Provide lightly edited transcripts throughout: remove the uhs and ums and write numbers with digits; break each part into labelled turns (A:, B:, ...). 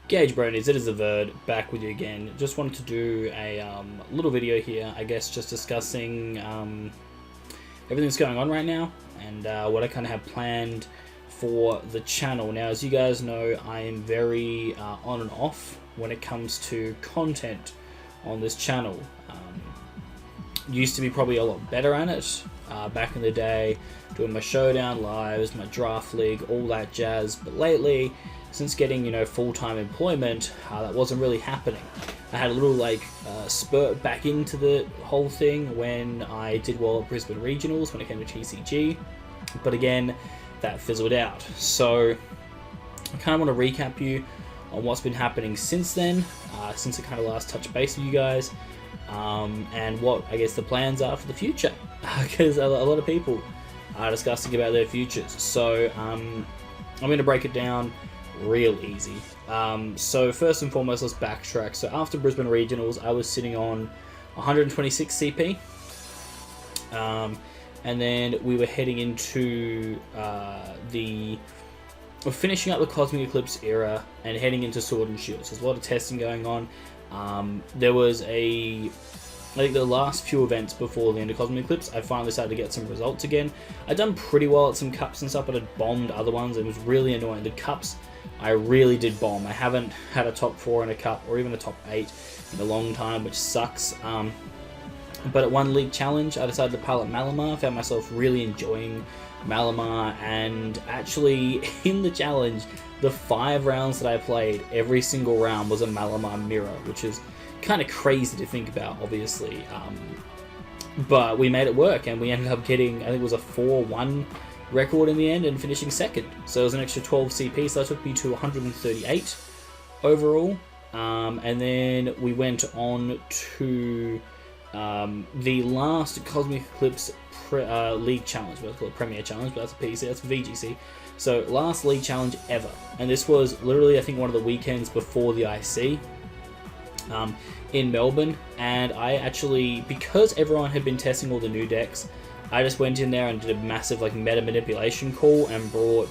A: Gage Bronies, it is the Verd, back with you again. Just wanted to do a little video here, I guess, just discussing everything that's going on right now and what I kind of have planned for the channel. Now, as you guys know, I am very on and off when it comes to content on this channel. Used to be probably a lot better at it back in the day, doing my showdown lives, my draft league, all that jazz, but lately, since getting full-time employment, that wasn't really happening. I had a little spurt back into the whole thing when I did well at Brisbane Regionals when it came to TCG, but again that fizzled out. So I kind of want to recap you on what's been happening since then, since I kind of last touched base with you guys, and what I guess the plans are for the future, because a lot of people are discussing about their futures. So I'm going to break it down real easy. So first and foremost, let's backtrack. So after Brisbane Regionals, I was sitting on 126 CP, and then we were heading into we're finishing up the Cosmic Eclipse era and heading into Sword and Shield. So there's a lot of testing going on. There was I think the last few events before the end of Cosmic Eclipse, I finally started to get some results again. I'd done pretty well at some cups and stuff, but I'd bombed other ones. It was really annoying. The cups, I really did bomb. I haven't had a top 4 in a cup, or even a top 8 in a long time, which sucks. But at one league challenge, I decided to pilot Malamar. I found myself really enjoying Malamar, and actually in the challenge, the 5 rounds that I played, every single round was a Malamar mirror, which is kind of crazy to think about, obviously. But we made it work, and we ended up getting, I think it was a 4-1 record in the end, and finishing second. So it was an extra 12 CP, so that took me to 138 overall. And then we went on to the last Cosmic Eclipse League Challenge. Let's call it Premier Challenge, but that's a PC, that's VGC. So last League Challenge ever. And this was literally, I think, one of the weekends before the IC. In Melbourne, and I actually, because everyone had been testing all the new decks, I just went in there and did a massive meta manipulation call and brought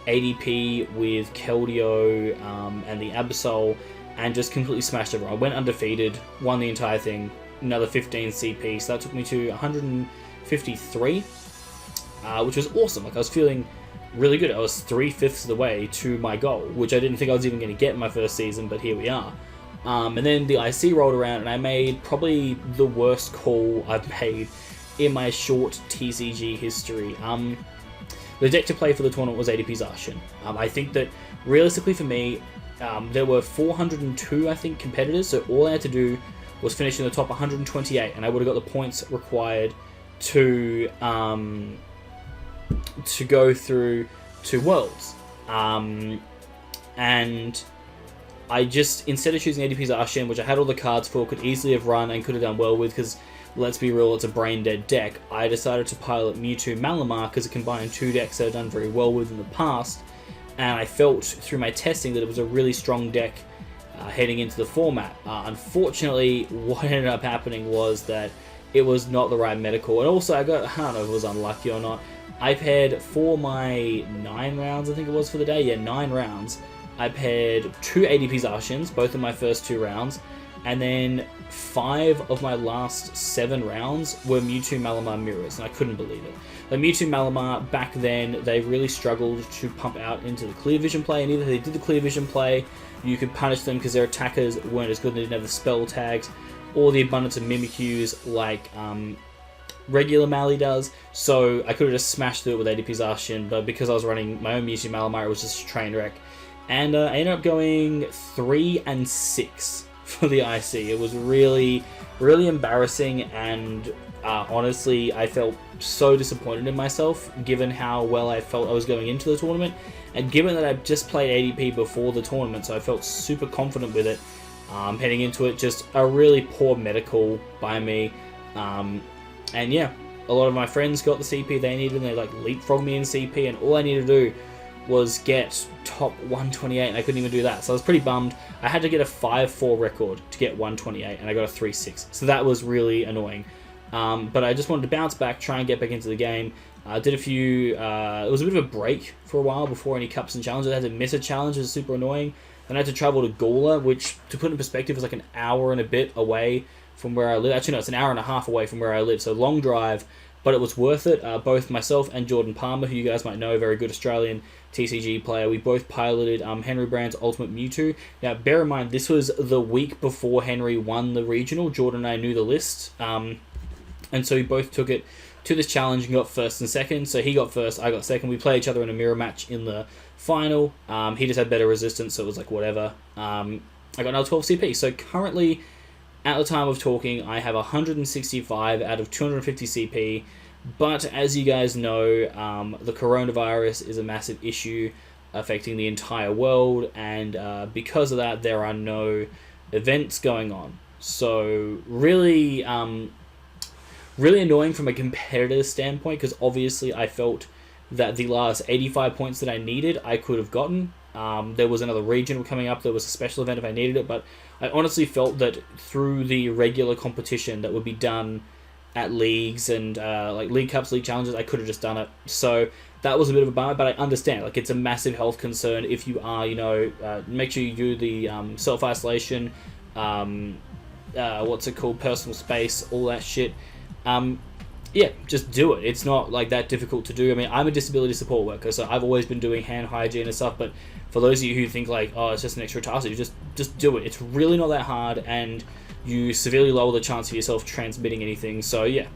A: ADP with Keldeo and the Absol, and just completely smashed everyone. I went undefeated, won the entire thing, another 15 CP, so that took me to 153, which was awesome. I was feeling really good. I was 3/5 of the way to my goal, which I didn't think I was even going to get in my first season, but here we are. And then the IC rolled around, and I made probably the worst call I've made in my short TCG history. The deck to play for the tournament was ADP Zacian. I think that, realistically for me, there were 402, I think, competitors, so all I had to do was finish in the top 128, and I would have got the points required to go through to Worlds. And I just, instead of choosing ADP Zacian, which I had all the cards for, could easily have run and could have done well with, because let's be real, it's a brain dead deck, I decided to pilot Mewtwo Malamar because it combined 2 decks that I've done very well with in the past, and I felt through my testing that it was a really strong deck heading into the format. Unfortunately, what ended up happening was that it was not the right medical, and also I don't know if it was unlucky or not, I paired for my 9 rounds, I think it was for the day, yeah, 9 rounds, I paired 2 ADP Zacians, both in my first 2 rounds, and then 5 of my last 7 rounds were Mewtwo Malamar mirrors, and I couldn't believe it. The Mewtwo Malamar, back then, they really struggled to pump out into the clear vision play, and either they did the clear vision play, you could punish them because their attackers weren't as good, they didn't have the spell tags, or the abundance of Mimikyus like regular Mally does, so I could have just smashed through it with ADP Zacian, but because I was running my own Mewtwo Malamar, it was just a train wreck. And I ended up going 3-6 for the IC. It was really, really embarrassing, and honestly, I felt so disappointed in myself, given how well I felt I was going into the tournament, and given that I just played ADP before the tournament, so I felt super confident with it. Heading into it, just a really poor medical by me. And yeah, a lot of my friends got the CP they needed, and they leapfrogged me in CP, and all I needed to do was get top 128, and I couldn't even do that, so I was pretty bummed. I had to get a 5-4 record to get 128, and I got a 3-6, so that was really annoying. But I just wanted to bounce back, try and get back into the game, Did a few. It was a bit of a break for a while before any cups and challenges. I had to miss a challenge, it was super annoying. Then I had to travel to Gawler, which, to put in perspective, is like an hour and a bit away from where I live. Actually, no, it's an hour and a half away from where I live, so long drive, but it was worth it. Both myself and Jordan Palmer, who you guys might know, a very good Australian TCG player, we both piloted Henry Brand's Ultimate Mewtwo. Now, bear in mind, this was the week before Henry won the regional. Jordan and I knew the list, and so we both took it to this challenge and got first and second. So he got first, I got second. We played each other in a mirror match in the final. He just had better resistance, so it was like whatever. I got another 12 CP. So currently, at the time of talking, I have 165 out of 250 CP. But as you guys know, the coronavirus is a massive issue affecting the entire world, and because of that, there are no events going on. So really, really annoying from a competitive standpoint, because obviously I felt that the last 85 points that I needed, I could have gotten. There was another regional coming up, there was a special event if I needed it, but I honestly felt that through the regular competition that would be done at leagues and like League Cups, League Challenges, I could have just done it. So that was a bit of a bummer, but I understand, like, it's a massive health concern. If you are, make sure you do the self-isolation, what's it called, personal space, all that shit. Yeah, just do it. It's not like that difficult to do. I mean, I'm a disability support worker, so I've always been doing hand hygiene and stuff, but for those of you who think like, oh, it's just an extra task, you just do it. It's really not that hard, and you severely lower the chance of yourself transmitting anything. So yeah,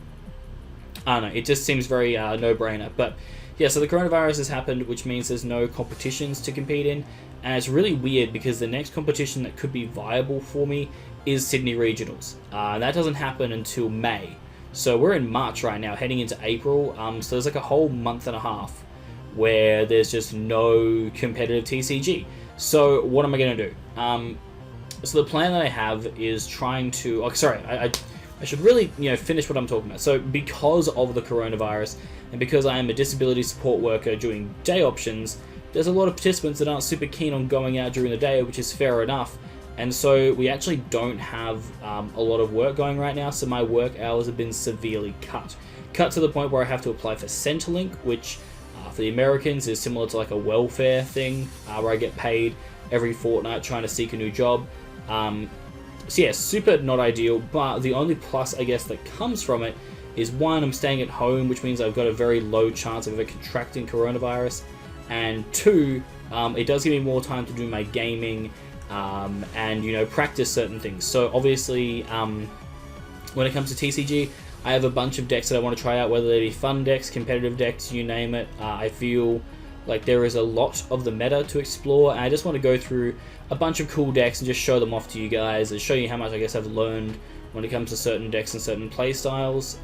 A: I don't know, it just seems very no-brainer. But yeah, so the coronavirus has happened, which means there's no competitions to compete in, and it's really weird because the next competition that could be viable for me is Sydney Regionals. That doesn't happen until May. So we're in March right now, heading into April, so there's like a whole month and a half where there's just no competitive TCG. So what am I going to do? So the plan that I have is trying to... Oh, sorry, I should really finish what I'm talking about. So because of the coronavirus, and because I am a disability support worker doing day options, there's a lot of participants that aren't super keen on going out during the day, which is fair enough. And so we actually don't have a lot of work going right now, so my work hours have been severely cut. Cut to the point where I have to apply for Centrelink, which for the Americans is similar to like a welfare thing, where I get paid every fortnight trying to seek a new job. So yeah, super not ideal, but the only plus I guess that comes from it is, one, I'm staying at home, which means I've got a very low chance of ever contracting coronavirus, and two, it does give me more time to do my gaming, and practice certain things. So obviously, when it comes to TCG, I have a bunch of decks that I want to try out, whether they be fun decks, competitive decks, you name it. I feel like there is a lot of the meta to explore, and I just want to go through a bunch of cool decks and just show them off to you guys, and show you how much I guess I've learned when it comes to certain decks and certain play styles.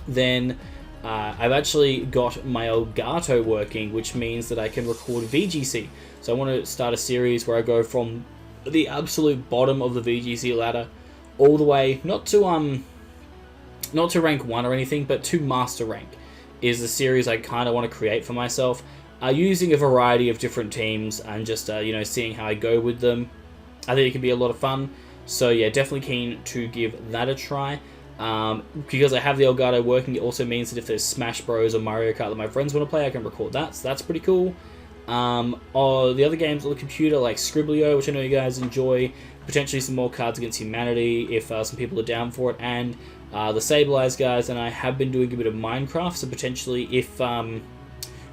A: Then I've actually got my Elgato working, which means that I can record VGC. So I want to start a series where I go from the absolute bottom of the VGC ladder all the way, not to rank 1 or anything, but to master rank is the series I kind of want to create for myself, using a variety of different teams and just seeing how I go with them. I think it can be a lot of fun. So yeah, definitely keen to give that a try. Because I have the Elgato working, it also means that if there's Smash Bros or Mario Kart that my friends want to play, I can record that, so that's pretty cool. Or the other games on the computer, like Scribblio, which I know you guys enjoy, potentially some more Cards Against Humanity if some people are down for it, and the Sableyes guys and I have been doing a bit of Minecraft, so potentially if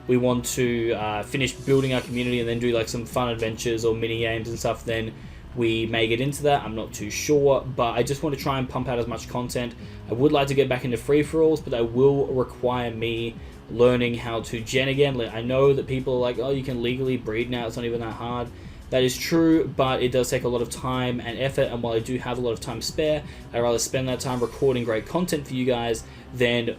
A: we want to finish building our community and then do like some fun adventures or mini games and stuff, then we may get into that. I'm not too sure, but I just want to try and pump out as much content. I would like to get back into free-for-alls, but that will require me learning how to gen again. I know that people are like, oh, you can legally breed now, it's not even that hard. That is true, but it does take a lot of time and effort, and while I do have a lot of time spare, I'd rather spend that time recording great content for you guys than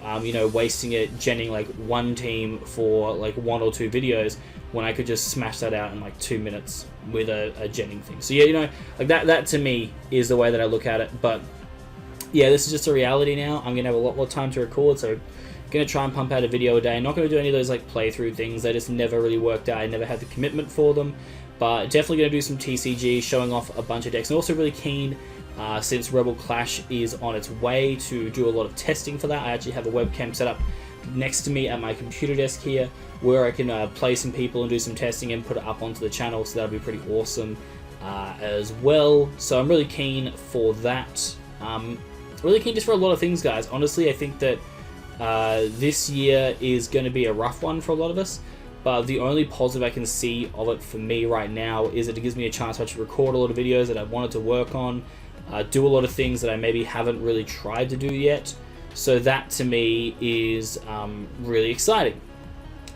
A: wasting it genning like one team for like 1 or 2 videos when I could just smash that out in like 2 minutes with a genning thing. So yeah, like that to me is the way that I look at it. But yeah, this is just a reality now. I'm gonna have a lot more time to record, so I'm gonna try and pump out a video a day. I'm not gonna do any of those like playthrough things. They just never really worked out. I never had the commitment for them. But definitely going to do some TCG, showing off a bunch of decks. And also really keen, since Rebel Clash is on its way, to do a lot of testing for that. I actually have a webcam set up next to me at my computer desk here, where I can play some people and do some testing and put it up onto the channel, so that'll be pretty awesome as well. So I'm really keen for that. Really keen just for a lot of things, guys. Honestly, I think that this year is going to be a rough one for a lot of us, but the only positive I can see of it for me right now is that it gives me a chance to actually record a lot of videos that I wanted to work on, do a lot of things that I maybe haven't really tried to do yet. So that to me is really exciting.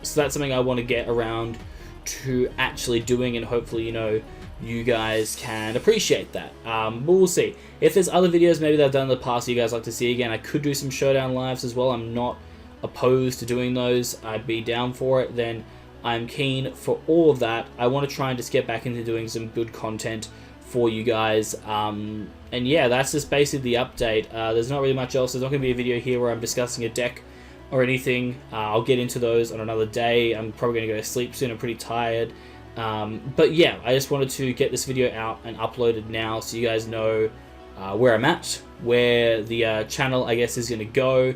A: So that's something I want to get around to actually doing, and hopefully, you know, you guys can appreciate that. But we'll see. If there's other videos maybe that I've done in the past you guys like to see again, I could do some showdown lives as well. I'm not opposed to doing those. I'd be down for it. Then I'm keen for all of that. I want to try and just get back into doing some good content for you guys. And yeah, that's just basically the update. There's not really much else. There's not going to be a video here where I'm discussing a deck or anything. I'll get into those on another day. I'm probably going to go to sleep soon. I'm pretty tired. But yeah, I just wanted to get this video out and uploaded now so you guys know where I'm at, where the channel, I guess, is going to go,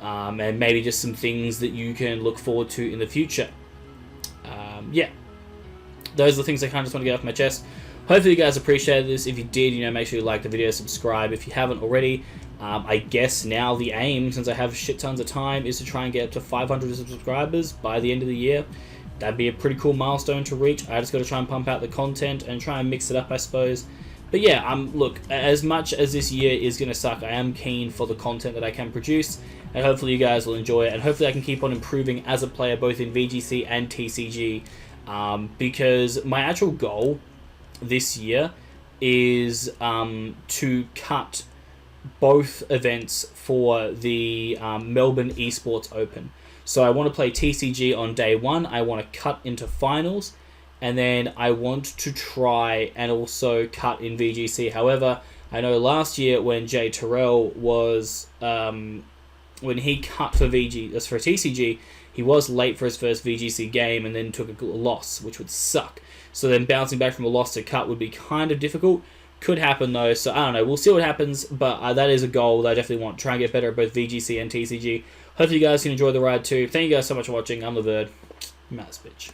A: and maybe just some things that you can look forward to in the future. Yeah, those are the things I kind of just want to get off my chest. Hopefully you guys appreciated this. If you did, you know, make sure you like the video, subscribe if you haven't already. I guess now the aim, since I have shit tons of time, is to try and get up to 500 subscribers by the end of the year. That'd be a pretty cool milestone to reach. I just got to try and pump out the content and try and mix it up, I suppose. But yeah, look, as much as this year is going to suck, I am keen for the content that I can produce, and hopefully you guys will enjoy it, and hopefully I can keep on improving as a player both in VGC and TCG, because my actual goal this year is to cut both events for the Melbourne Esports Open. So I want to play TCG on day one, I want to cut into finals, and then I want to try and also cut in VGC. However, I know last year when Jay Terrell was, when he cut for TCG, he was late for his first VGC game and then took a loss, which would suck. So then bouncing back from a loss to cut would be kind of difficult. Could happen though, so I don't know. We'll see what happens, but that is a goal that I definitely want. Try and get better at both VGC and TCG. Hopefully you guys can enjoy the ride too. Thank you guys so much for watching. I'm the Bird. I'm out of this bitch.